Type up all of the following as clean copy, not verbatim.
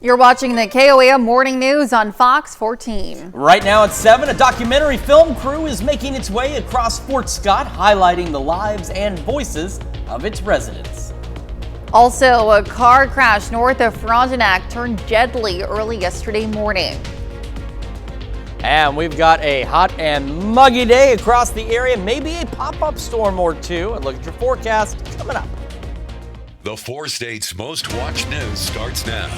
You're watching the KOAM Morning News on Fox 14. Right now at 7, a documentary film crew is making its way across Fort Scott, highlighting the lives and voices of its residents. Also, a car crash north of Frontenac turned deadly early yesterday morning. And we've got a hot and muggy day across the area, maybe a pop-up storm or two. And look at your forecast coming up. The 4 states' most watched news starts now.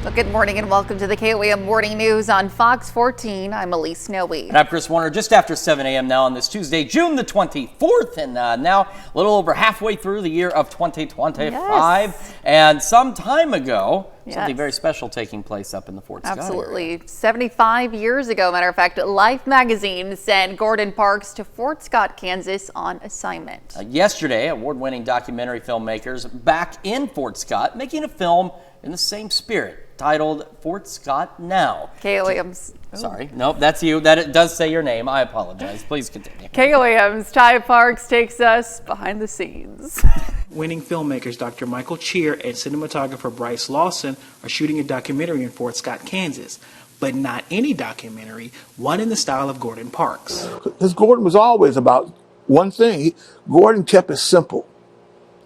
Well, good morning and welcome to the KOAM Morning News on Fox 14. I'm Elise Snowy. And I'm Chris Warner, just after 7 a.m. now on this Tuesday, June the 24th. And now a little over halfway through the year of 2025. Yes. And some time ago, something very special taking place up in the Fort Scott Absolutely. area. 75 years ago, matter of fact, Life magazine sent Gordon Parks to Fort Scott, Kansas on assignment. Yesterday, award-winning documentary filmmakers back in Fort Scott making a film in the same spirit, titled Fort Scott Now. KOAM's. Sorry, nope, that's you. That it does say your name. I apologize. Please continue. KOAM's Ty Parks takes us behind the scenes. Winning filmmakers Dr. Michael Cheer and cinematographer Bryce Lawson are shooting a documentary in Fort Scott, Kansas. But not any documentary, one in the style of Gordon Parks. Because Gordon was always about one thing. Gordon kept it simple.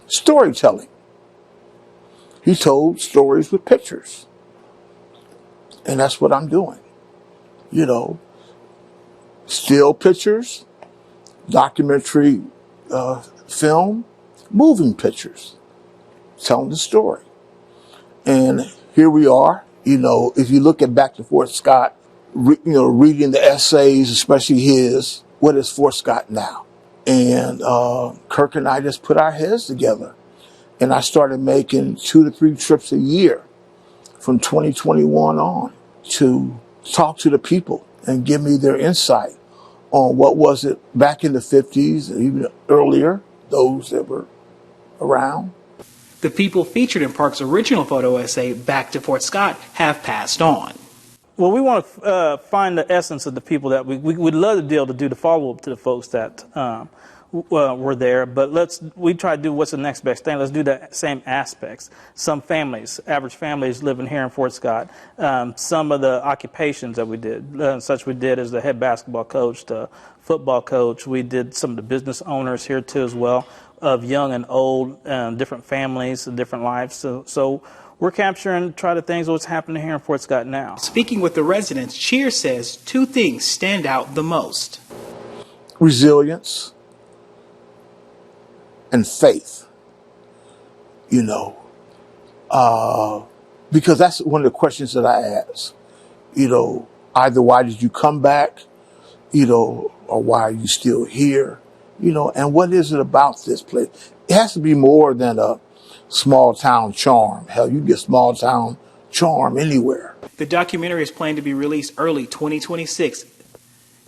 Storytelling. He told stories with pictures. And that's what I'm doing. You know, still pictures, documentary film, moving pictures, telling the story. And here we are. You know, if you look at back to Fort Scott, reading the essays, especially his, what is Fort Scott now? And Kirk and I just put our heads together. And I started making 2 to 3 trips a year from 2021 on to talk to the people and give me their insight on what was it back in the 50s and even earlier, those that were around. The people featured in Parks' original photo essay, Back to Fort Scott, have passed on. Well, we want to find the essence of the people that we would love to be able to do the follow-up to the folks that were there, but we try to do what's the next best thing. Let's do the same aspects. Some families, average families living here in Fort Scott, some of the occupations that we did, such we did as the head basketball coach, the football coach. We did some of the business owners here too as well, of young and old, different families, different lives. So we're capturing, try to things what's happening here in Fort Scott now. Speaking with the residents, Cheer says 2 things stand out the most. Resilience and faith, you know, because that's one of the questions that I ask, you know, either why did you come back, you know, or why are you still here, you know, and what is it about this place? It has to be more than a small town charm. Hell, you get small town charm anywhere. The documentary is planned to be released early 2026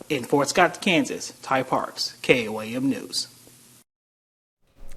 in Fort Scott, Kansas. Ty Parks, KOAM News.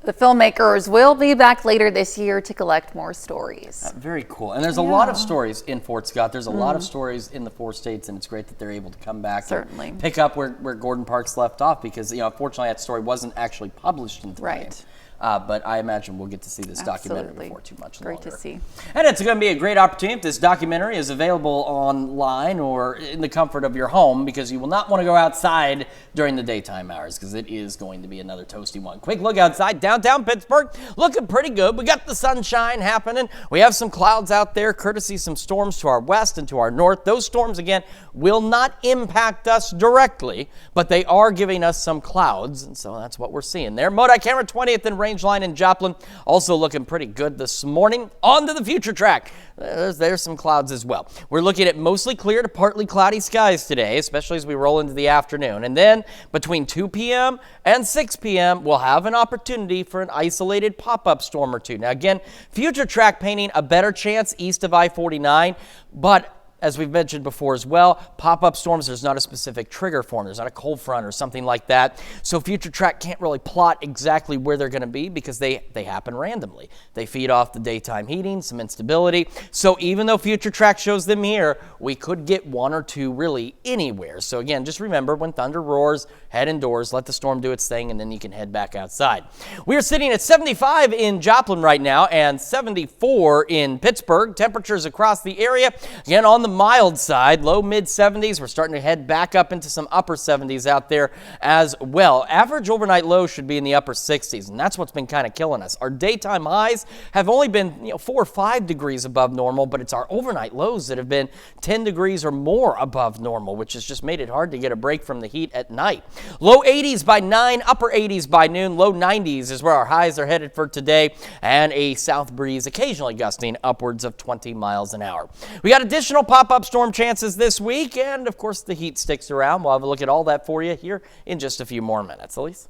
The filmmakers will be back later this year to collect more stories. Very cool. And there's a lot of stories in Fort Scott. There's a lot of stories in the 4 states, and it's great that they're able to come back and pick up where Gordon Parks left off, because, you know, unfortunately that story wasn't actually published in time. Right. But I imagine we'll get to see this documentary before too much longer. Great to see. And it's going to be a great opportunity if this documentary is available online or in the comfort of your home, because you will not want to go outside during the daytime hours, because it is going to be another toasty one. Quick look outside, downtown Pittsburgh, looking pretty good. We got the sunshine happening. We have some clouds out there, courtesy some storms to our west and to our north. Those storms, again, will not impact us directly, but they are giving us some clouds, and so that's what we're seeing there. Modi camera 20th and Rangeline in Joplin, also looking pretty good this morning. On to the future track. There's some clouds as well. We're looking at mostly clear to partly cloudy skies today, especially as we roll into the afternoon. And then between 2 p.m. and 6 p.m., we'll have an opportunity for an isolated pop-up storm or two. Now, again, future track painting a better chance east of I-49, but as we've mentioned before as well, pop-up storms, there's not a specific trigger for them. There's not a cold front or something like that. So Future Track can't really plot exactly where they're going to be because they happen randomly. They feed off the daytime heating, some instability. So even though Future Track shows them here, we could get one or two really anywhere. So again, just remember, when thunder roars, head indoors, let the storm do its thing, and then you can head back outside. We are sitting at 75 in Joplin right now and 74 in Pittsburgh. Temperatures across the area, again, on the mild side, low mid 70s. We're starting to head back up into some upper 70s out there as well. Average overnight low should be in the upper 60s, and that's what's been kind of killing us. Our daytime highs have only been 4 or 5 degrees above normal, but it's our overnight lows that have been 10 degrees or more above normal, which has just made it hard to get a break from the heat at night. Low 80s by 9, upper 80s by noon, low 90s is where our highs are headed for today, and a south breeze occasionally gusting upwards of 20 miles an hour. We got additional pop-up storm chances this week, and of course the heat sticks around. We'll have a look at all that for you here in just a few more minutes. Elise?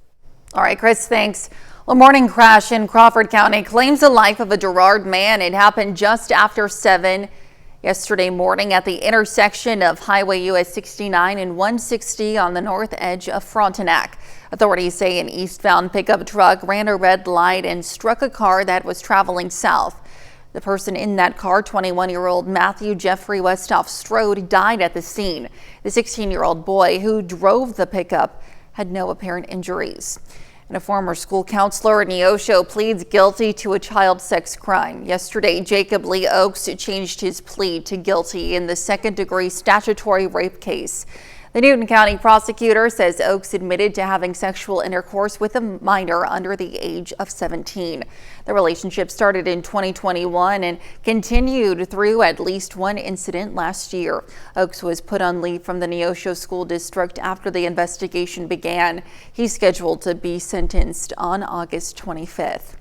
All right, Chris, thanks. A morning crash in Crawford County claims the life of a Girard man. It happened just after 7 yesterday morning at the intersection of Highway US 69 and 160 on the north edge of Frontenac. Authorities say an eastbound pickup truck ran a red light and struck a car that was traveling south. The person in that car, 21-year-old Matthew Jeffrey Westhoff Strode, died at the scene. The 16-year-old boy who drove the pickup had no apparent injuries. And a former school counselor in Neosho pleads guilty to a child sex crime. Yesterday, Jacob Lee Oakes changed his plea to guilty in the second-degree statutory rape case. The Newton County prosecutor says Oakes admitted to having sexual intercourse with a minor under the age of 17. The relationship started in 2021 and continued through at least one incident last year. Oakes was put on leave from the Neosho School District after the investigation began. He's scheduled to be sentenced on August 25th.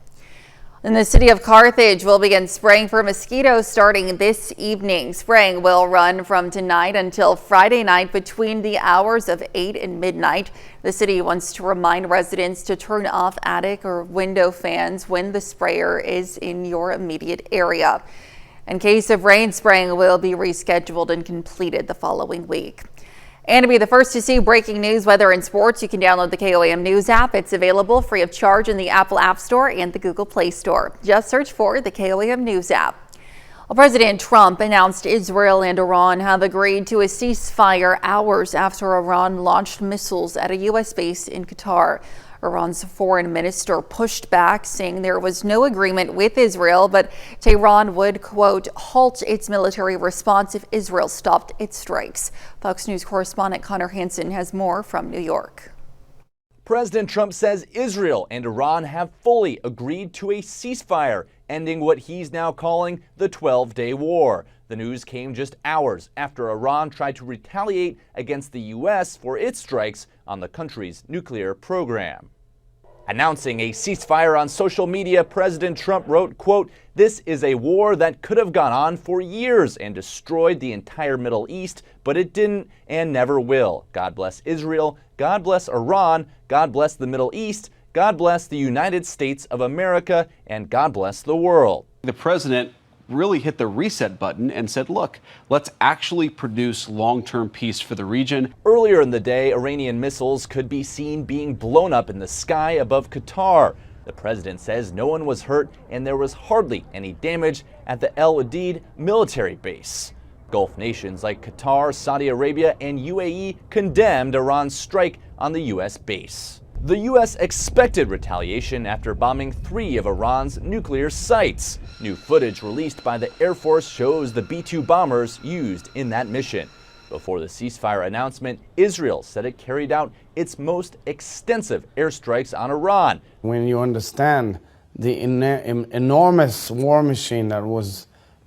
And the city of Carthage will begin spraying for mosquitoes starting this evening. Spraying will run from tonight until Friday night between the hours of 8 and midnight. The city wants to remind residents to turn off attic or window fans when the sprayer is in your immediate area. In case of rain, spraying will be rescheduled and completed the following week. And to be the first to see breaking news, weather, and sports, you can download the KOAM News app. It's available free of charge in the Apple App Store and the Google Play Store. Just search for the KOAM News app. Well, President Trump announced Israel and Iran have agreed to a ceasefire hours after Iran launched missiles at a U.S. base in Qatar. Iran's foreign minister pushed back, saying there was no agreement with Israel, but Tehran would, quote, halt its military response if Israel stopped its strikes. Fox News correspondent Connor Hansen has more from New York. President Trump says Israel and Iran have fully agreed to a ceasefire, ending what he's now calling the 12-day war. The news came just hours after Iran tried to retaliate against the U.S. for its strikes on the country's nuclear program. Announcing a ceasefire on social media, President Trump wrote, quote, "This is a war that could have gone on for years and destroyed the entire Middle East, but it didn't and never will. God bless Israel, God bless Iran, God bless the Middle East, God bless the United States of America, and God bless the world." The president really hit the reset button and said, look, let's actually produce long-term peace for the region. Earlier in the day, Iranian missiles could be seen being blown up in the sky above Qatar. The president says no one was hurt and there was hardly any damage at the El Udeid military base. Gulf nations like Qatar, Saudi Arabia, and UAE condemned Iran's strike on the U.S. base. The U.S. expected retaliation after bombing 3 of Iran's nuclear sites. New footage released by the Air Force shows the B-2 bombers used in that mission. Before the ceasefire announcement, Israel said it carried out its most extensive airstrikes on Iran. When you understand the enormous war machine that was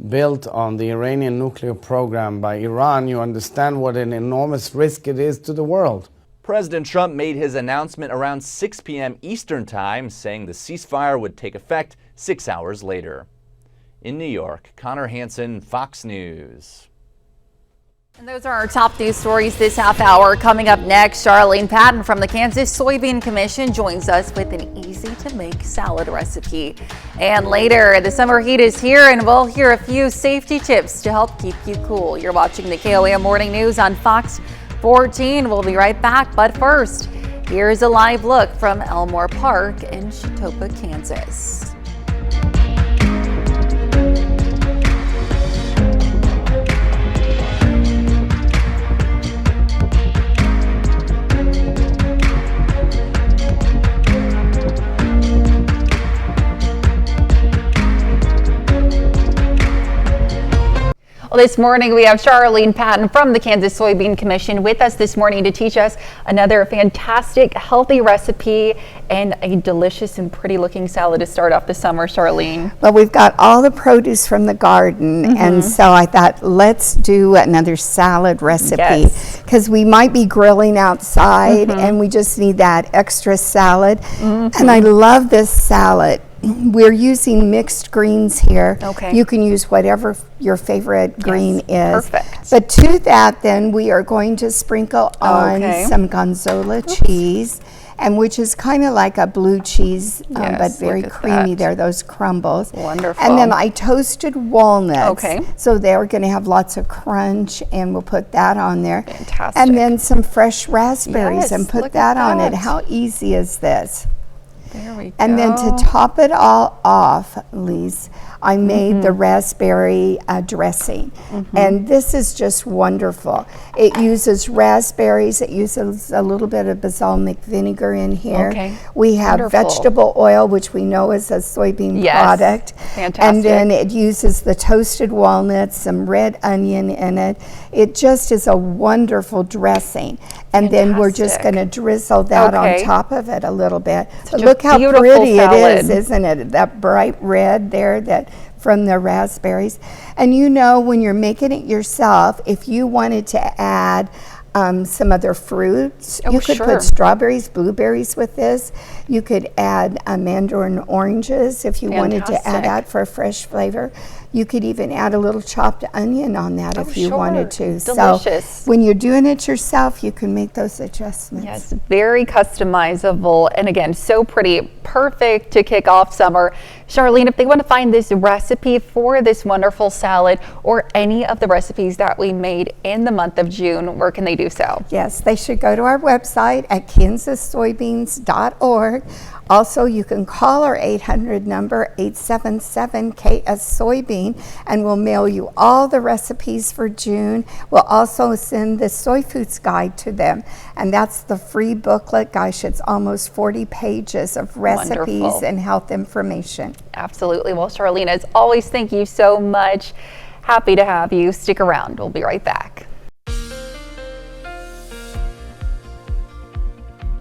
built on the Iranian nuclear program by Iran, you understand what an enormous risk it is to the world. President Trump made his announcement around 6 p.m. Eastern Time, saying the ceasefire would take effect 6 hours later. In New York, Connor Hansen, Fox News. And those are our top news stories this half hour. Coming up next, Charlene Patton from the Kansas Soybean Commission joins us with an easy-to-make salad recipe. And later, the summer heat is here, and we'll hear a few safety tips to help keep you cool. You're watching the KOAM Morning News on Fox 14. We'll be right back, but first, here's a live look from Elmore Park in Chautauqua, Kansas. Well, this morning we have Charlene Patton from the Kansas Soybean Commission with us this morning to teach us another fantastic, healthy recipe and a delicious and pretty looking salad to start off the summer. Charlene. Well, we've got all the produce from the garden, and so I thought, let's do another salad recipe because we might be grilling outside and we just need that extra salad. And I love this salad. We're using mixed greens here. Okay. You can use whatever your favorite green is. Perfect. But to that, then we are going to sprinkle on some Gonzola cheese, and which is kind of like a blue cheese, but very creamy. There, those crumbles. Wonderful. And then I toasted walnuts. Okay. So they're going to have lots of crunch, and we'll put that on there. Fantastic. And then some fresh raspberries and put look that at on it. that. How easy is this? There we go. And then to top it all off, Lise, I made the raspberry dressing. And this is just wonderful. It uses raspberries. It uses a little bit of balsamic vinegar in here. Okay. We have Wonderful. vegetable oil, which we know is a soybean product. Fantastic. And then it uses the toasted walnuts, some red onion in it. It just is a wonderful dressing. And then we're just going to drizzle that on top of it a little bit. But look how pretty it is, isn't it? That bright red there that from the raspberries. And you know, when you're making it yourself, if you wanted to add some other fruits, you could put strawberries, blueberries with this. You could add mandarin oranges if you wanted to add that for a fresh flavor. You could even add a little chopped onion on that if you wanted to. Delicious. So when you're doing it yourself, you can make those adjustments. Yes, very customizable, and again, so pretty, perfect to kick off summer. Charlene, if they want to find this recipe for this wonderful salad or any of the recipes that we made in the month of June, where can they do so? Yes, they should go to our website at kansassoybeans.org. Also, you can call our 800 number, 877-KS-SOYBEAN, and we'll mail you all the recipes for June. We'll also send the Soy Foods Guide to them, and that's the free booklet. Gosh, it's almost 40 pages of recipes and health information. Absolutely. Well, Charlene, as always, thank you so much. Happy to have you. Stick around. We'll be right back.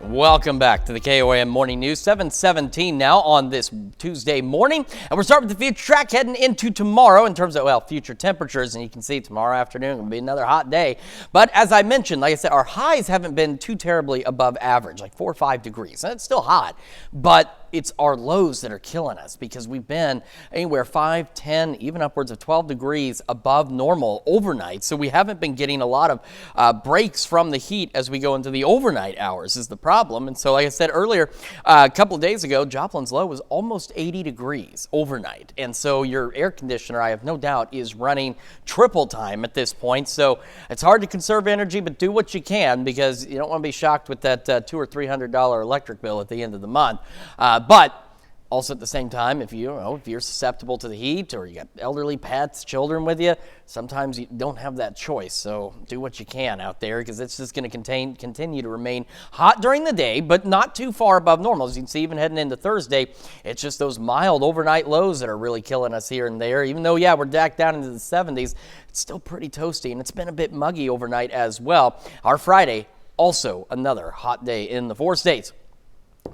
Welcome back to the KOAM Morning News, 7:17 now on this Tuesday morning. And we're starting with the future track heading into tomorrow in terms of, well, future temperatures. And you can see tomorrow afternoon will be another hot day. But as I mentioned, like I said, our highs haven't been too terribly above average, like 4 or 5 degrees. And it's still hot, but it's our lows that are killing us because we've been anywhere 5, 10, even upwards of 12 degrees above normal overnight. So we haven't been getting a lot of breaks from the heat as we go into the overnight hours is the problem. And so like I said earlier, a couple of days ago, Joplin's low was almost 80 degrees overnight. And so your air conditioner, I have no doubt, is running triple time at this point. So it's hard to conserve energy, but do what you can because you don't want to be shocked with that $200 or $300 electric bill at the end of the month. But also at the same time, if you're susceptible to the heat or you got elderly pets, children with you, sometimes you don't have that choice. So do what you can out there because it's just going to continue to remain hot during the day, but not too far above normal. As you can see, even heading into Thursday, it's just those mild overnight lows that are really killing us here and there. Even though, we're back down into the 70s, it's still pretty toasty and it's been a bit muggy overnight as well. Our Friday, also another hot day in the 4 states.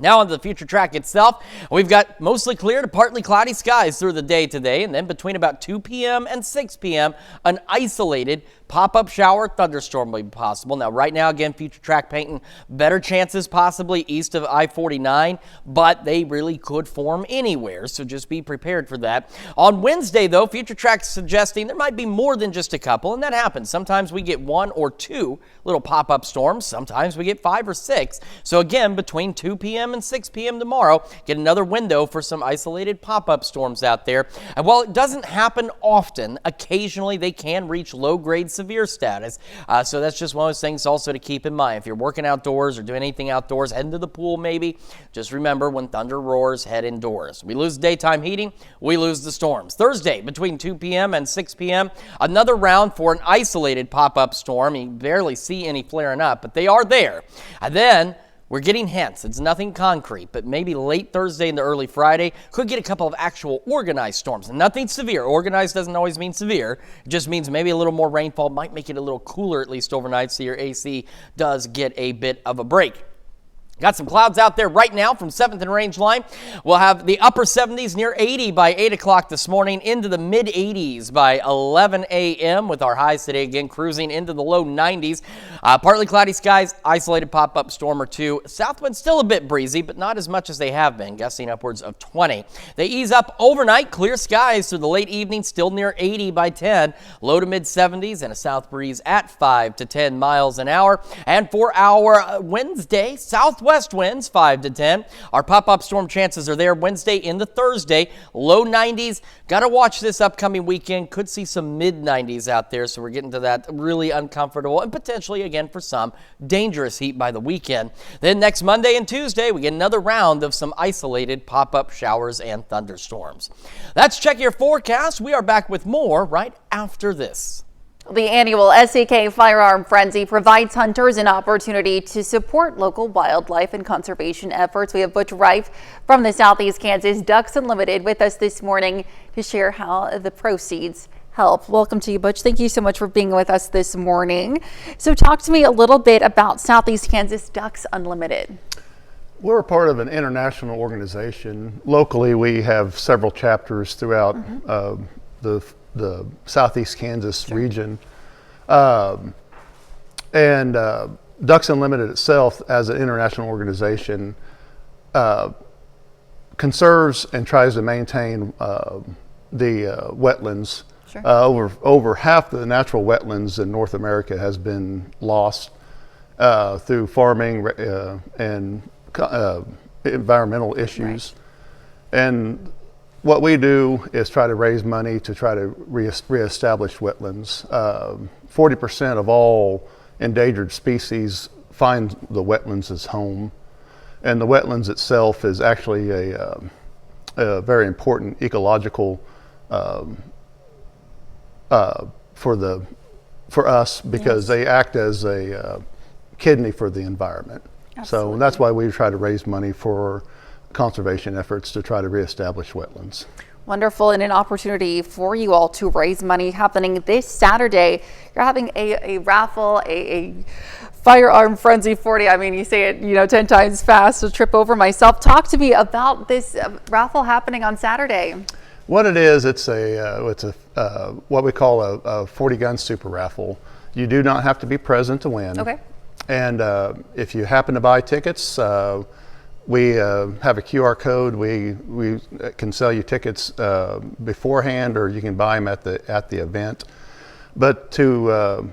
Now on to the future track itself. We've got mostly clear to partly cloudy skies through the day today, and then between about 2 p.m. and 6 p.m., an isolated Pop-up shower, thunderstorm will be possible. Now, right now, again, future track painting, better chances possibly east of I-49, but they really could form anywhere, so just be prepared for that. On Wednesday, though, future track's suggesting there might be more than just a couple, and that happens. Sometimes we get 1 or 2 little pop-up storms. Sometimes we get 5 or 6. So again, between 2 p.m. and 6 p.m. tomorrow, get another window for some isolated pop-up storms out there. And while it doesn't happen often, occasionally they can reach low-grade severe status. So that's just one of those things also to keep in mind. If you're working outdoors or doing anything outdoors, heading to the pool maybe, just remember when thunder roars, head indoors. We lose daytime heating, we lose the storms. Thursday, between 2 p.m. and 6 p.m., another round for an isolated pop-up storm. You barely see any flaring up, but they are there. And then we're getting hints. It's nothing concrete, but maybe late Thursday into early Friday, could get a couple of actual organized storms. Nothing severe. Organized doesn't always mean severe. It just means maybe a little more rainfall, might make it a little cooler at least overnight, so your AC does get a bit of a break. Got some clouds out there right now from 7th and Range Line. We'll have the upper 70s near 80 by 8 o'clock this morning, into the mid 80s by 11 a.m. with our highs today again cruising into the low 90s. Partly cloudy skies, isolated pop-up storm or 2. South wind still a bit breezy, but not as much as they have been, gusting upwards of 20. They ease up overnight, clear skies through the late evening, still near 80 by 10. Low to mid 70s and a south breeze at 5 to 10 miles an hour. And for our Wednesday, southwest winds 5 to 10. Our pop-up storm chances are there Wednesday into Thursday. Low 90s. Got to watch this upcoming weekend. Could see some mid 90s out there, so we're getting to that really uncomfortable and potentially, again, for some, dangerous heat by the weekend. Then next Monday and Tuesday, we get another round of some isolated pop-up showers and thunderstorms. That's Check Your Forecast. We are back with more right after this. The annual SEK Firearm Frenzy provides hunters an opportunity to support local wildlife and conservation efforts. We have Butch Reif from the Southeast Kansas Ducks Unlimited with us this morning to share how the proceeds help. Welcome to you, Butch. Thank you so much for being with us this morning. So talk to me a little bit about Southeast Kansas Ducks Unlimited. We're a part of an international organization. Locally, we have several chapters throughout the Southeast Kansas region. And Ducks Unlimited itself, as an international organization, conserves and tries to maintain the wetlands. Sure. Over half the natural wetlands in North America has been lost through farming and environmental issues. Right. And what we do is try to raise money to try to reestablish wetlands. 40% of all endangered species find the wetlands as home, and the wetlands itself is actually a very important ecological for us, because they act as a kidney for the environment. Absolutely. So that's why we try to raise money for conservation efforts to try to reestablish wetlands. Wonderful, and an opportunity for you all to raise money happening this Saturday. You're having a raffle, a Firearm Frenzy 40. I mean, you say it, 10 times fast, to trip over myself. Talk to me about this raffle happening on Saturday. What it is, it's what we call a 40 gun super raffle. You do not have to be present to win. Okay. And if you happen to buy tickets, we have a QR code. We can sell you tickets beforehand, or you can buy them at the event. But to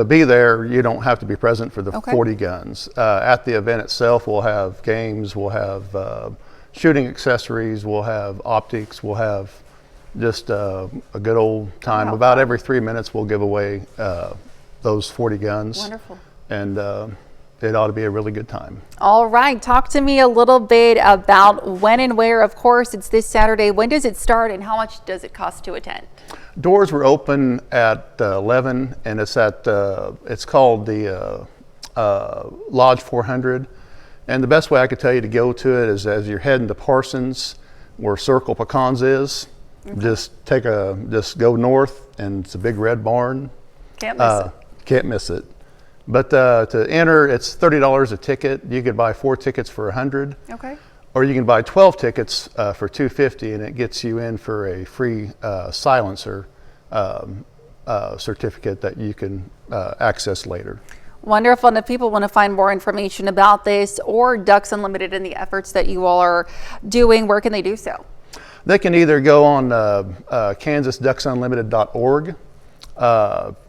be there, you don't have to be present for the 40 guns. At the event itself, we'll have games, we'll have shooting accessories, we'll have optics, we'll have just a good old time. Wow. About every 3 minutes, we'll give away those 40 guns. Wonderful. And it ought to be a really good time. All right. Talk to me a little bit about when and where. Of course, it's this Saturday. When does it start, and how much does it cost to attend? Doors were open at 11, and it's called the Lodge 400. And the best way I could tell you to go to it is as you're heading to Parsons, where Circle Pecans is. Mm-hmm. Just go north, and it's a big red barn. Can't miss it. Can't miss it. But to enter, it's $30 a ticket. You could buy 4 tickets for $100. Okay. Or you can buy 12 tickets for $250, and it gets you in for a free silencer certificate that you can access later. Wonderful. And if people want to find more information about this or Ducks Unlimited and the efforts that you all are doing, where can they do so? They can either go on kansasducksunlimited.org.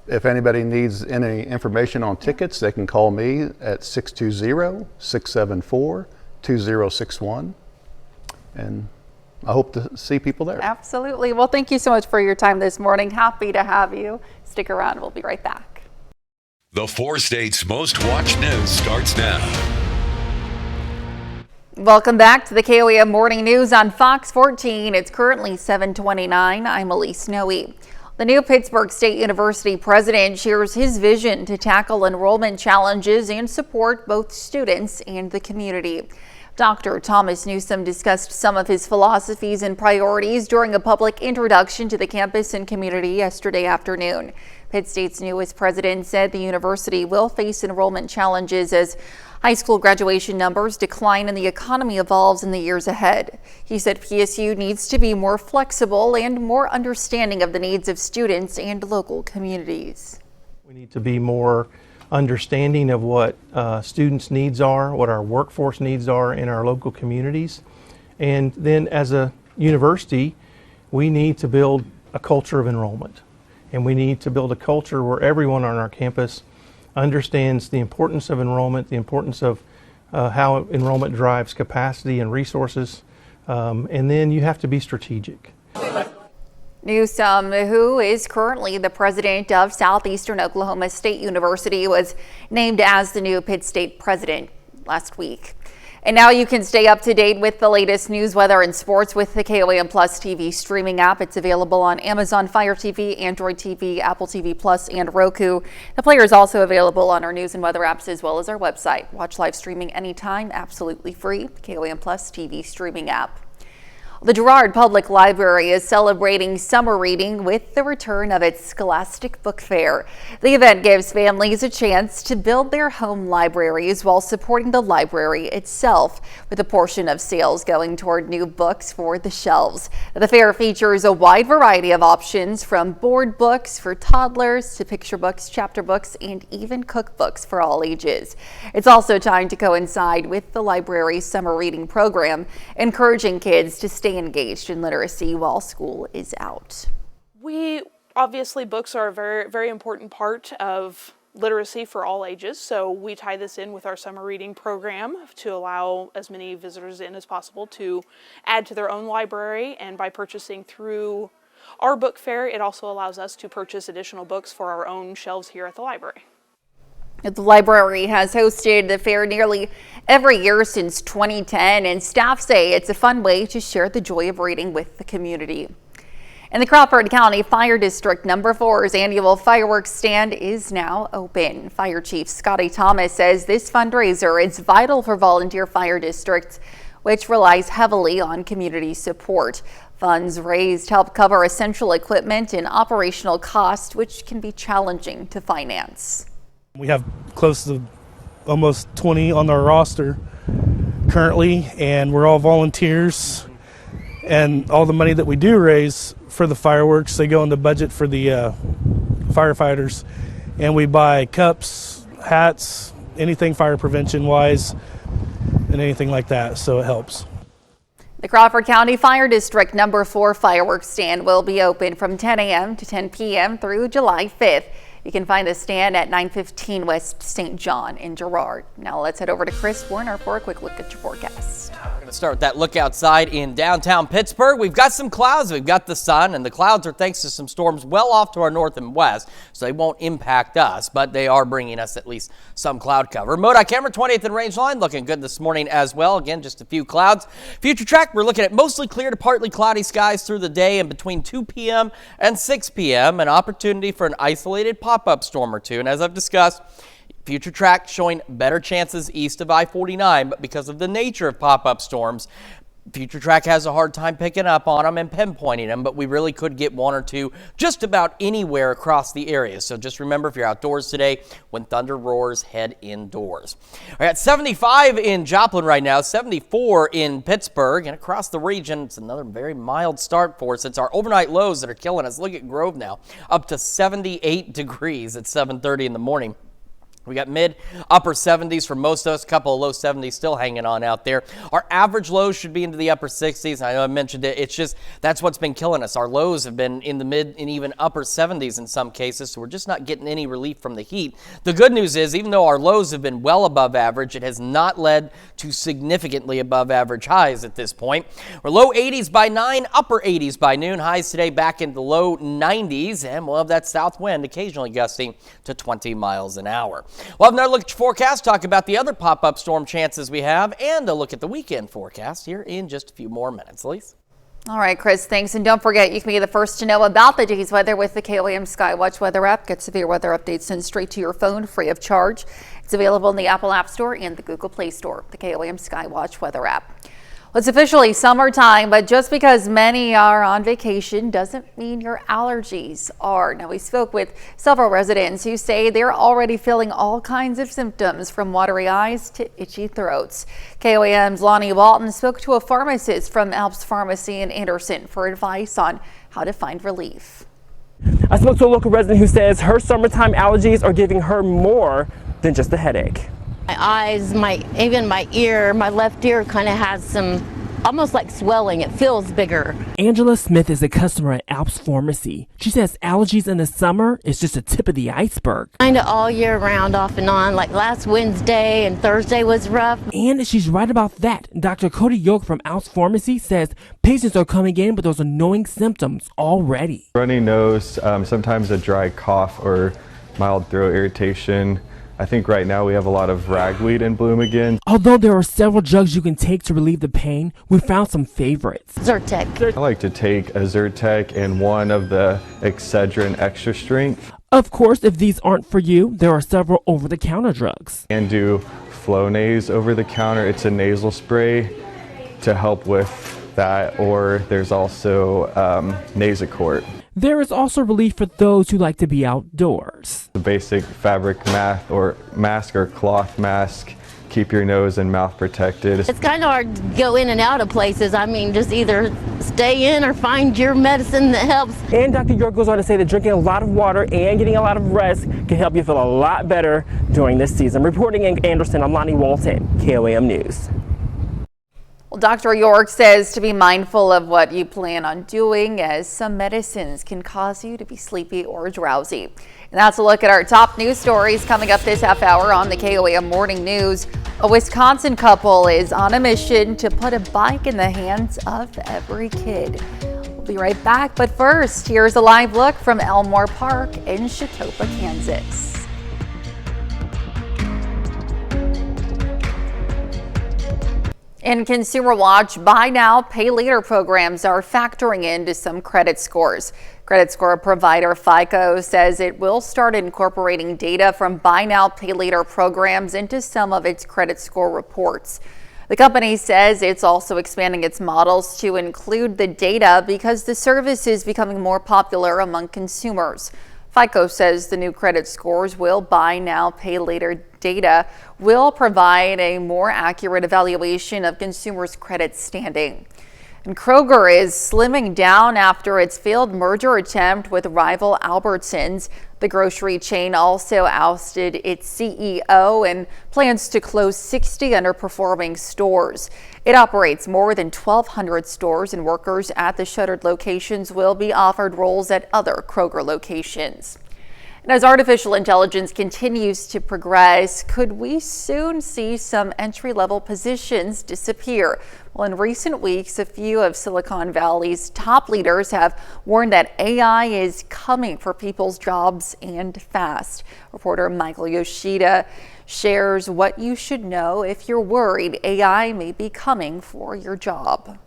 If anybody needs any information on tickets, they can call me at 620-674-2061. And I hope to see people there. Absolutely. Well, thank you so much for your time this morning. Happy to have you. Stick around. We'll be right back. The 4 states' most watched news starts now. Welcome back to the KOAM Morning News on Fox 14. It's currently 7:29. I'm Elise Snowy. The new Pittsburgh State University president shares his vision to tackle enrollment challenges and support both students and the community. Dr. Thomas Newsom discussed some of his philosophies and priorities during a public introduction to the campus and community yesterday afternoon. Pitt State's newest president said the university will face enrollment challenges as high school graduation numbers decline and the economy evolves in the years ahead. He said PSU needs to be more flexible and more understanding of the needs of students and local communities. We need to be more understanding of what students' needs are, what our workforce needs are in our local communities. And then as a university, we need to build a culture of enrollment. And we need to build a culture where everyone on our campus understands the importance of enrollment, the importance of how enrollment drives capacity and resources. And then you have to be strategic. Newsom, who is currently the president of Southeastern Oklahoma State University, was named as the new Pitt State president last week. And now you can stay up to date with the latest news, weather, and sports with the KOAM Plus TV streaming app. It's available on Amazon Fire TV, Android TV, Apple TV Plus, and Roku. The player is also available on our news and weather apps as well as our website. Watch live streaming anytime, absolutely free. KOAM Plus TV streaming app. The Girard Public Library is celebrating summer reading with the return of its Scholastic Book Fair. The event gives families a chance to build their home libraries while supporting the library itself, with a portion of sales going toward new books for the shelves. The fair features a wide variety of options, from board books for toddlers to picture books, chapter books, and even cookbooks for all ages. It's also timed to coincide with the library's summer reading program, encouraging kids to stay engaged in literacy while school is out. Obviously, books are a very, very important part of literacy for all ages, so we tie this in with our summer reading program to allow as many visitors in as possible to add to their own library. And by purchasing through our book fair, it also allows us to purchase additional books for our own shelves here at the library. The library has hosted the fair nearly every year since 2010, and staff say it's a fun way to share the joy of reading with the community. And the Crawford County Fire District No. 4's annual fireworks stand is now open. Fire Chief Scotty Thomas says this fundraiser is vital for volunteer fire districts, which relies heavily on community support. Funds raised help cover essential equipment and operational costs, which can be challenging to finance. We have close to almost 20 on our roster currently, and we're all volunteers. And all the money that we do raise for the fireworks, they go in the budget for the firefighters. And we buy cups, hats, anything fire prevention wise, and anything like that, so it helps. The Crawford County Fire District No. 4 fireworks stand will be open from 10 a.m. to 10 p.m. through July 5th. You can find the stand at 915 West St. John in Girard. Now let's head over to Chris Warner for a quick look at your forecast. We're going to start with that look outside in downtown Pittsburgh. We've got some clouds, we've got the sun, and the clouds are thanks to some storms well off to our north and west, so they won't impact us, but they are bringing us at least some cloud cover. MoDOT camera 20th and Rangeline looking good this morning as well. Again, just a few clouds. Future track, we're looking at mostly clear to partly cloudy skies through the day, and between 2 p.m. and 6 p.m. an opportunity for an isolated pop-up storm or two. And as I've discussed, future track showing better chances east of I-49, but because of the nature of pop-up storms, Future Track has a hard time picking up on them and pinpointing them, but we really could get one or two just about anywhere across the area. So just remember, if you're outdoors today, when thunder roars, head indoors. All right, 75 in Joplin right now, 74 in Pittsburgh, and across the region, it's another very mild start for us. It's our overnight lows that are killing us. Look at Grove now, up to 78 degrees at 7:30 in the morning. We got mid, upper 70s for most of us, a couple of low 70s still hanging on out there. Our average lows should be into the upper 60s. I know I mentioned it. It's just that's what's been killing us. Our lows have been in the mid and even upper 70s in some cases, so we're just not getting any relief from the heat. The good news is, even though our lows have been well above average, it has not led to significantly above average highs at this point. We're low 80s by 9, upper 80s by noon. Highs today back into the low 90s, and we'll have that south wind occasionally gusting to 20 miles an hour. We'll have another look at your forecast, talk about the other pop-up storm chances we have, and a look at the weekend forecast here in just a few more minutes. Lise? All right, Chris, thanks. And don't forget, you can be the first to know about the day's weather with the KOAM Skywatch weather app. Get severe weather updates sent straight to your phone free of charge. It's available in the Apple App Store and the Google Play Store, the KOAM Skywatch weather app. Well, it's officially summertime, but just because many are on vacation doesn't mean your allergies are. Now, we spoke with several residents who say they're already feeling all kinds of symptoms, from watery eyes to itchy throats. KOAM's Lonnie Walton spoke to a pharmacist from Alps Pharmacy in Anderson for advice on how to find relief. I spoke to a local resident who says her summertime allergies are giving her more than just a headache. My eyes, even my ear, my left ear kind of has some, almost like swelling. It feels bigger. Angela Smith is a customer at Alps Pharmacy. She says allergies in the summer is just a tip of the iceberg. Kind of all year round, off and on. Like last Wednesday and Thursday was rough. And she's right about that. Dr. Cody Yoke from Alps Pharmacy says patients are coming in with those annoying symptoms already. Runny nose, sometimes a dry cough or mild throat irritation. I think right now we have a lot of ragweed in bloom again. Although there are several drugs you can take to relieve the pain, we found some favorites. Zyrtec. I like to take a Zyrtec and one of the Excedrin extra strength. Of course, if these aren't for you, there are several over-the-counter drugs. And do Flonase over the counter. It's a nasal spray to help with that, or there's also Nasacort. There is also relief for those who like to be outdoors. The basic fabric mask or cloth mask, keep your nose and mouth protected. It's kind of hard to go in and out of places. I mean, just either stay in or find your medicine that helps. And Dr. York goes on to say that drinking a lot of water and getting a lot of rest can help you feel a lot better during this season. Reporting in Anderson, I'm Lonnie Walton, KOAM News. Well, Dr. York says to be mindful of what you plan on doing, as some medicines can cause you to be sleepy or drowsy. And that's a look at our top news stories coming up this half hour on the KOAM Morning News. A Wisconsin couple is on a mission to put a bike in the hands of every kid. We'll be right back, but first, here's a live look from Elmore Park in Chautauqua, Kansas. In Consumer Watch, buy now, pay later programs are factoring into some credit scores. Credit score provider FICO says it will start incorporating data from buy now, pay later programs into some of its credit score reports. The company says it's also expanding its models to include the data because the service is becoming more popular among consumers. FICO says the new credit scores will buy now, pay later data will provide a more accurate evaluation of consumers' credit standing. And Kroger is slimming down after its failed merger attempt with rival Albertsons. The grocery chain also ousted its CEO and plans to close 60 underperforming stores. It operates more than 1,200 stores, and workers at the shuttered locations will be offered roles at other Kroger locations. And as artificial intelligence continues to progress, could we soon see some entry-level positions disappear? Well, in recent weeks, a few of Silicon Valley's top leaders have warned that AI is coming for people's jobs and fast. Reporter Michael Yoshida shares what you should know if you're worried AI may be coming for your job.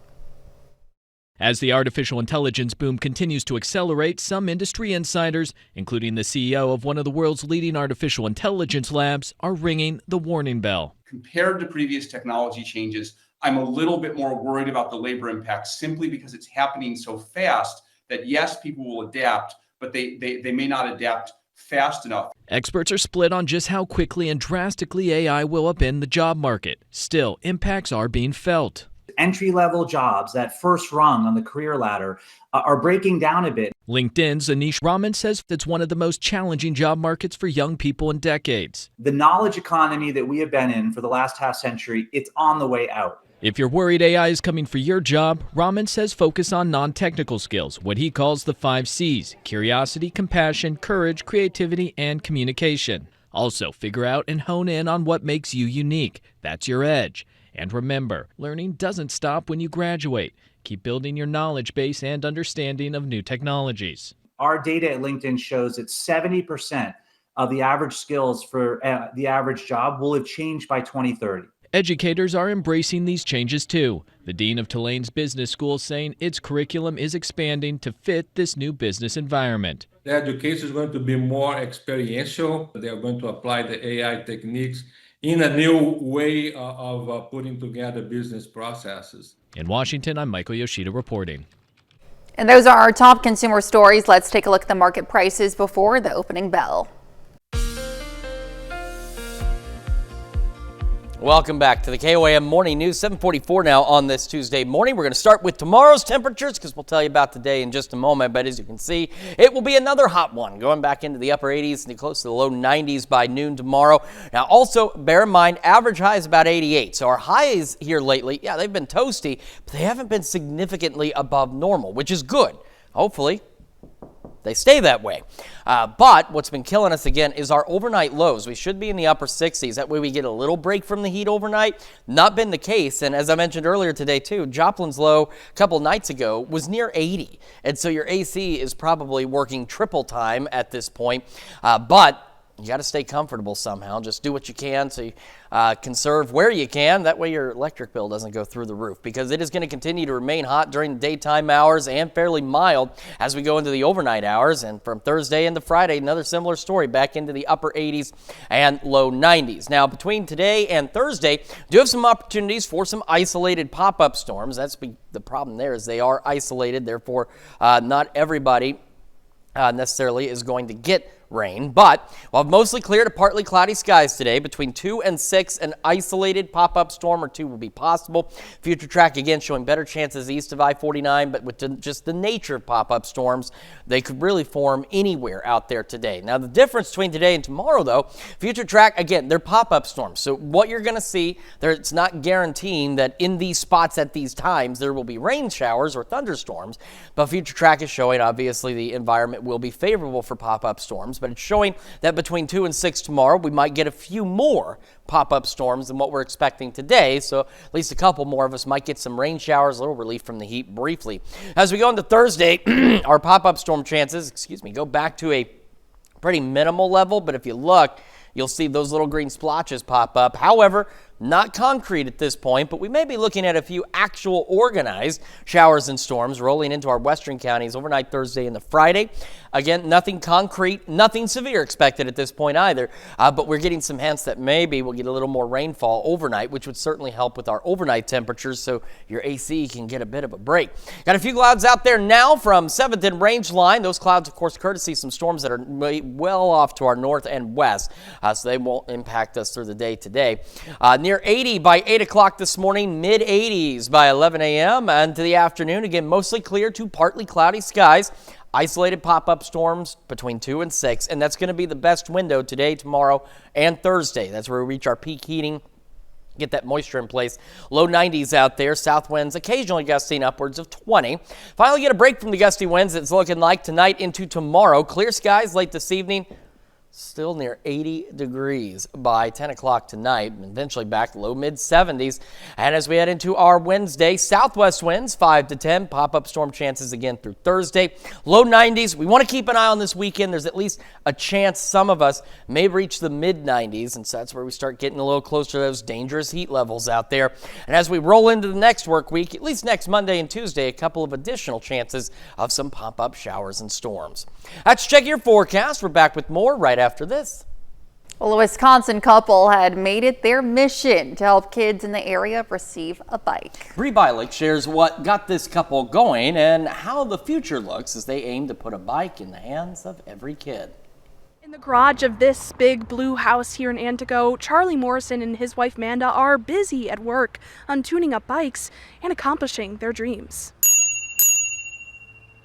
As the artificial intelligence boom continues to accelerate, some industry insiders, including the CEO of one of the world's leading artificial intelligence labs, are ringing the warning bell. Compared to previous technology changes, I'm a little bit more worried about the labor impact simply because it's happening so fast that yes, people will adapt, but they may not adapt fast enough. Experts are split on just how quickly and drastically AI will upend the job market. Still, impacts are being felt. Entry-level jobs, that first rung on the career ladder, are breaking down a bit. LinkedIn's Anish Raman says it's one of the most challenging job markets for young people in decades. The knowledge economy that we have been in for the last half century, it's on the way out. If you're worried AI is coming for your job, Raman says focus on non-technical skills, what he calls the 5 C's: curiosity, compassion, courage, creativity, and communication. Also, figure out and hone in on what makes you unique. That's your edge. And remember, learning doesn't stop when you graduate. Keep building your knowledge base and understanding of new technologies. Our data at LinkedIn shows that 70% of the average skills for the average job will have changed by 2030. Educators are embracing these changes too. The dean of Tulane's business school saying its curriculum is expanding to fit this new business environment. The education is going to be more experiential. They are going to apply the AI techniques in a new way of putting together business processes. In Washington, I'm Michael Yoshida reporting. And those are our top consumer stories. Let's take a look at the market prices before the opening bell. Welcome back to the KOAM Morning News, 7:44 now on this Tuesday morning. We're going to start with tomorrow's temperatures because we'll tell you about today in just a moment. But as you can see, it will be another hot one, going back into the upper 80s and close to the low 90s by noon tomorrow. Now, also bear in mind, average high is about 88. So our highs here lately, yeah, they've been toasty, but they haven't been significantly above normal, which is good. Hopefully they stay that way. But what's been killing us again is our overnight lows. We should be in the upper 60s. That way we get a little break from the heat overnight. Not been the case. And as I mentioned earlier today too, Joplin's low a couple nights ago was near 80. And so your AC is probably working triple time at this point. But you got to stay comfortable somehow. Just do what you can so you conserve where you can. That way your electric bill doesn't go through the roof, because it is going to continue to remain hot during the daytime hours and fairly mild as we go into the overnight hours. And from Thursday into Friday, another similar story, back into the upper 80s and low 90s. Now, between today and Thursday, do have some opportunities for some isolated pop-up storms. That's the problem there, is they are isolated. Therefore, not everybody necessarily is going to get rain, but we'll have mostly clear to partly cloudy skies today. Between 2 and 6, an isolated pop-up storm or two will be possible. Future track again showing better chances east of I-49, but with just the nature of pop-up storms, they could really form anywhere out there today. Now, the difference between today and tomorrow, though, future track, again, they're pop-up storms. So what you're going to see, it's not guaranteeing that in these spots at these times there will be rain showers or thunderstorms, but future track is showing, obviously, the environment will be favorable for pop-up storms. But it's showing that between 2 and 6 tomorrow, we might get a few more pop-up storms than what we're expecting today. So at least a couple more of us might get some rain showers, a little relief from the heat briefly. As we go into Thursday, our pop-up storm chances, go back to a pretty minimal level. But if you look, you'll see those little green splotches pop up. However, not concrete at this point, but we may be looking at a few actual organized showers and storms rolling into our western counties overnight Thursday into Friday. Again, nothing concrete, nothing severe expected at this point either, but we're getting some hints that maybe we'll get a little more rainfall overnight, which would certainly help with our overnight temperatures so your AC can get a bit of a break. Got a few clouds out there now from 7th and Range Line. Those clouds, of course, courtesy some storms that are well off to our north and west, so they won't impact us through the day today. Near 80 by 8 o'clock this morning, mid-80s by 11 a.m. and to the afternoon, again, mostly clear to partly cloudy skies. Isolated pop-up storms between 2 and 6, and that's going to be the best window today, tomorrow, and Thursday. That's where we reach our peak heating, get that moisture in place. Low 90s out there, south winds occasionally gusting upwards of 20. Finally get a break from the gusty winds. It's looking like tonight into tomorrow. Clear skies late this evening. Still near 80 degrees by 10 o'clock tonight, and eventually back low mid-70s. And as we head into our Wednesday, southwest winds 5 to 10, pop-up storm chances again through Thursday. Low 90s. We want to keep an eye on this weekend. There's at least a chance some of us may reach the mid-90s, and so that's where we start getting a little closer to those dangerous heat levels out there. And as we roll into the next work week, at least next Monday and Tuesday, a couple of additional chances of some pop-up showers and storms. Let's check your forecast. We're back with more right after this. Well, a Wisconsin couple had made it their mission to help kids in the area receive a bike. Bree Bylick shares what got this couple going and how the future looks as they aim to put a bike in the hands of every kid. In the garage of this big blue house here in Antigo, Charlie Morrison and his wife Manda are busy at work on tuning up bikes and accomplishing their dreams.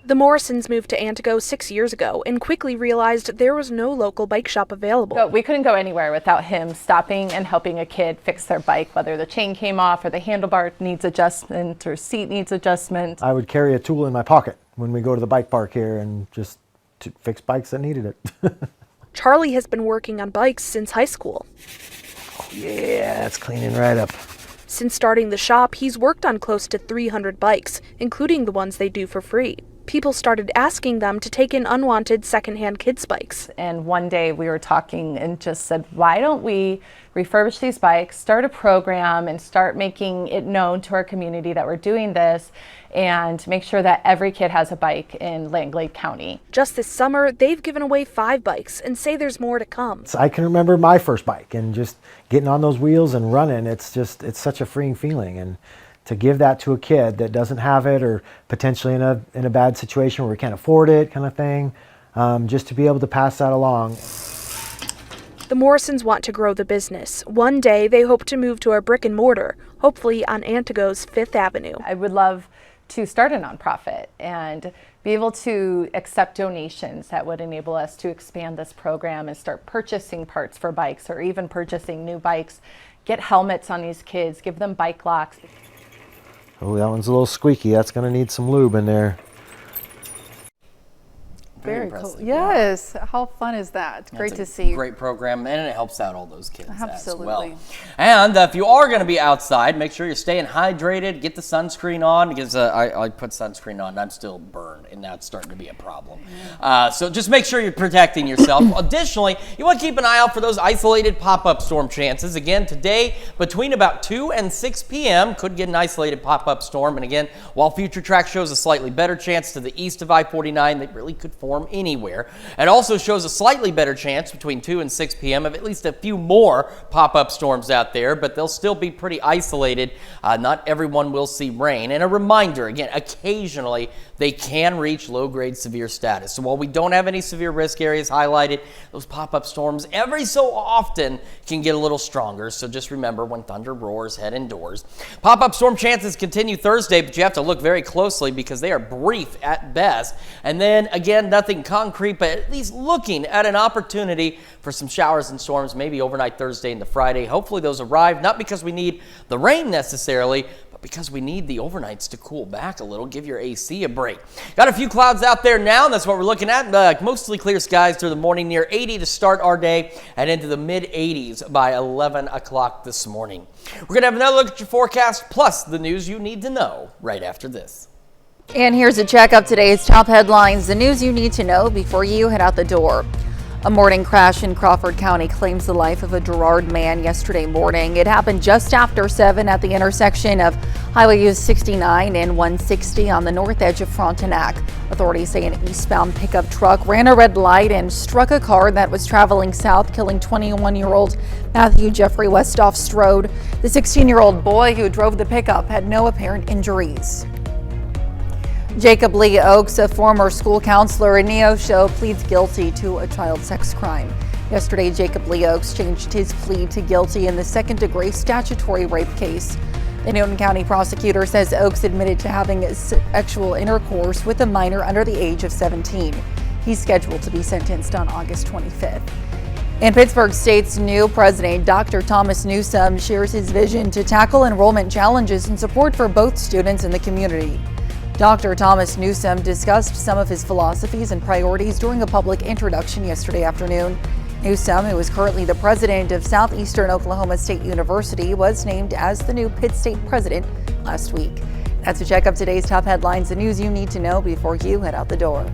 The Morrisons moved to Antigo 6 years ago and quickly realized there was no local bike shop available. But we couldn't go anywhere without him stopping and helping a kid fix their bike, whether the chain came off or the handlebar needs adjustment or seat needs adjustment. I would carry a tool in my pocket when we go to the bike park here and just to fix bikes that needed it. Charlie has been working on bikes since high school. Oh, yeah, that's cleaning right up. Since starting the shop, he's worked on close to 300 bikes, including the ones they do for free. People started asking them to take in unwanted secondhand kids' bikes. And one day we were talking and just said, why don't we refurbish these bikes, start a program, and start making it known to our community that we're doing this, and make sure that every kid has a bike in Langley County. Just this summer, they've given away 5 bikes and say there's more to come. I can remember my first bike and just getting on those wheels and running. It's such a freeing feeling. And to give that to a kid that doesn't have it or potentially in a bad situation where we can't afford it kind of thing, just to be able to pass that along. The Morrisons want to grow the business. One day they hope to move to a brick and mortar, hopefully on Antigo's 5th Avenue. I would love to start a nonprofit and be able to accept donations that would enable us to expand this program and start purchasing parts for bikes or even purchasing new bikes, get helmets on these kids, give them bike locks. Oh, that one's a little squeaky. That's going to need some lube in there. Very cool. Yes. How fun is that? It's great to see. Great program, and it helps out all those kids Absolutely. as well. And if you are going to be outside, make sure you're staying hydrated. Get the sunscreen on because I put sunscreen on and I'm still burned, and that's starting to be a problem. So just make sure you're protecting yourself. Additionally, you want to keep an eye out for those isolated pop-up storm chances. Again, today between about 2 and 6 p.m. could get an isolated pop-up storm. And again, while Future Track shows a slightly better chance to the east of I-49, they really could form anywhere. It also shows a slightly better chance between 2 and 6 p.m. of at least a few more pop-up storms out there, but they'll still be pretty isolated. Not everyone will see rain. And a reminder, again, occasionally they can reach low-grade severe status. So while we don't have any severe risk areas highlighted, those pop-up storms every so often can get a little stronger. So just remember, when thunder roars, head indoors. Pop-up storm chances continue Thursday, but you have to look very closely because they are brief at best. And then again, nothing concrete, but at least looking at an opportunity for some showers and storms, maybe overnight Thursday into Friday. Hopefully those arrive, not because we need the rain necessarily, but because we need the overnights to cool back a little, give your AC a break. Got a few clouds out there now, and that's what we're looking at. Mostly clear skies through the morning, near 80 to start our day, and into the mid-80s by 11 o'clock this morning. We're going to have another look at your forecast, plus the news you need to know right after this. And here's a check of today's top headlines, the news you need to know before you head out the door. A morning crash in Crawford County claims the life of a Girard man yesterday morning. It happened just after 7 at the intersection of Highway US 69 and 160 on the north edge of Frontenac. Authorities say an eastbound pickup truck ran a red light and struck a car that was traveling south, killing 21-year-old Matthew Jeffrey Westhoff Strode. The 16-year-old boy who drove the pickup had no apparent injuries. Jacob Lee Oakes, a former school counselor in Neosho, pleads guilty to a child sex crime. Yesterday, Jacob Lee Oakes changed his plea to guilty in the second-degree statutory rape case. The Newton County prosecutor says Oakes admitted to having sexual intercourse with a minor under the age of 17. He's scheduled to be sentenced on August 25th. And Pittsburgh State's new president, Dr. Thomas Newsome, shares his vision to tackle enrollment challenges and support for both students and the community. Dr. Thomas Newsome discussed some of his philosophies and priorities during a public introduction yesterday afternoon. Newsome, who is currently the president of Southeastern Oklahoma State University, was named as the new Pitt State president last week. That's a check of today's top headlines, the news you need to know before you head out the door.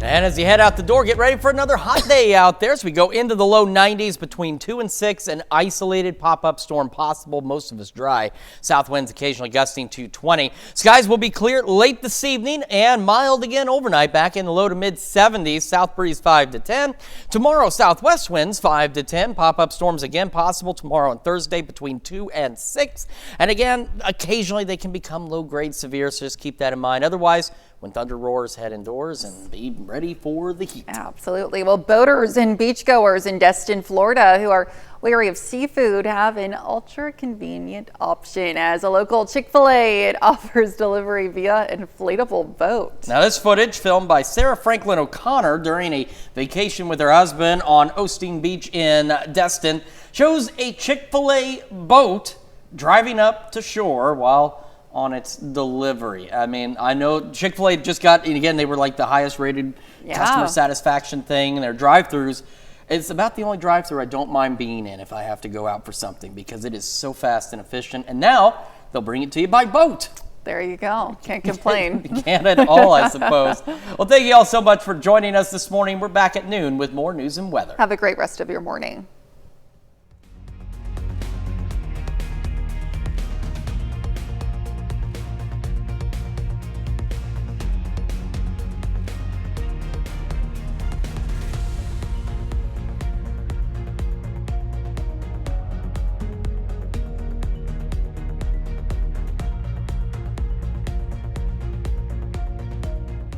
And as you head out the door, get ready for another hot day out there. So we go into the low 90s between 2 and 6. An isolated pop-up storm possible. Most of us dry. South winds occasionally gusting to 20. Skies will be clear late this evening and mild again overnight. Back in the low to mid 70s. South breeze 5 to 10. Tomorrow, southwest winds 5 to 10. Pop-up storms again possible tomorrow and Thursday between 2 and 6. And again, occasionally they can become low-grade severe. So just keep that in mind. Otherwise, when thunder roars, head indoors and be ready for the heat. Absolutely. Well, boaters and beachgoers in Destin, Florida, who are wary of seafood, have an ultra-convenient option. As a local Chick-fil-A, it offers delivery via inflatable boat. Now, this footage filmed by Sarah Franklin O'Connor during a vacation with her husband on Osteen Beach in Destin shows a Chick-fil-A boat driving up to shore while on its delivery. I mean, I know Chick-fil-A just got, and again, they were like the highest rated customer satisfaction thing in their drive-thrus. It's about the only drive-thru I don't mind being in if I have to go out for something because it is so fast and efficient. And now they'll bring it to you by boat. There you go. Can't complain. Can't at all, I suppose. Well, thank you all so much for joining us this morning. We're back at noon with more news and weather. Have a great rest of your morning.